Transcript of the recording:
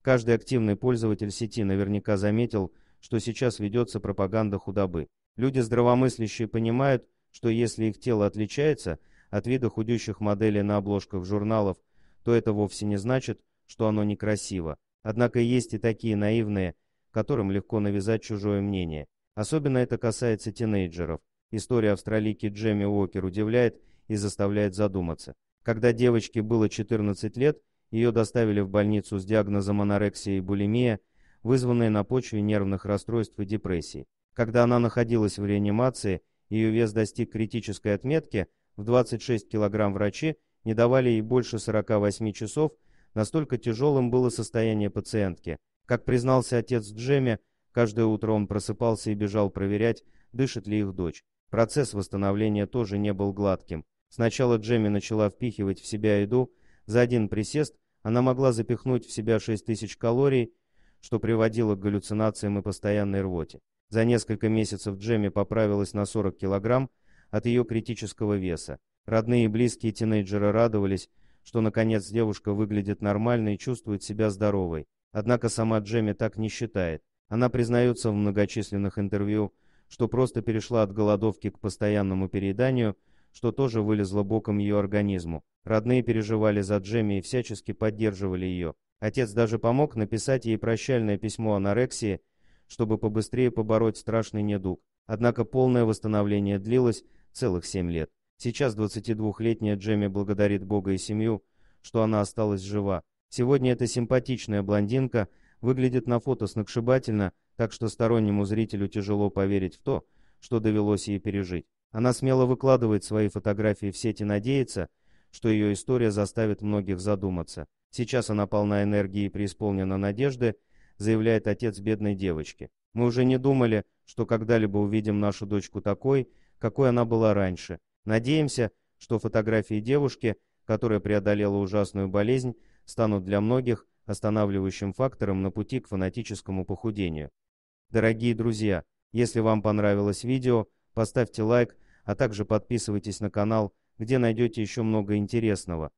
Каждый активный пользователь сети наверняка заметил, что сейчас ведется пропаганда худобы. Люди здравомыслящие понимают, что если их тело отличается от вида худющих моделей на обложках журналов, то это вовсе не значит, что оно некрасиво. Однако есть и такие наивные, которым легко навязать чужое мнение. Особенно это касается тинейджеров. История австралийки Джемми Уокер удивляет и заставляет задуматься. Когда девочке было 14 лет, ее доставили в больницу с диагнозом анорексия и булимия, вызванные на почве нервных расстройств и депрессий. Когда она находилась в реанимации, ее вес достиг критической отметки, в 26 килограмм врачи не давали ей больше 48 часов, настолько тяжелым было состояние пациентки. Как признался отец Джемми, каждое утро он просыпался и бежал проверять, дышит ли их дочь. Процесс восстановления тоже не был гладким. Сначала Джемми начала впихивать в себя еду. За один присест она могла запихнуть в себя 6000 калорий, что приводило к галлюцинациям и постоянной рвоте. За несколько месяцев Джемми поправилась на 40 килограмм от ее критического веса. Родные и близкие тинейджеры радовались, что наконец девушка выглядит нормально и чувствует себя здоровой. Однако сама Джемми так не считает. Она признается в многочисленных интервью, что просто перешла от голодовки к постоянному перееданию, что тоже вылезло боком ее организму. Родные переживали за Джемми и всячески поддерживали ее. Отец даже помог написать ей прощальное письмо анорексии, чтобы побыстрее побороть страшный недуг. Однако полное восстановление длилось целых 7 лет. Сейчас 22-летняя Джемми благодарит Бога и семью, что она осталась жива. Сегодня эта симпатичная блондинка выглядит на фото сногсшибательно, так что стороннему зрителю тяжело поверить в то, что довелось ей пережить. Она смело выкладывает свои фотографии в сеть и надеется, что ее история заставит многих задуматься. Сейчас она полна энергии и преисполнена надежды, заявляет отец бедной девочки. Мы уже не думали, что когда-либо увидим нашу дочку такой, какой она была раньше. Надеемся, что фотографии девушки, которая преодолела ужасную болезнь, станут для многих останавливающим фактором на пути к фанатическому похудению. Дорогие друзья, если вам понравилось видео, поставьте лайк, а также подписывайтесь на канал, где найдете еще много интересного.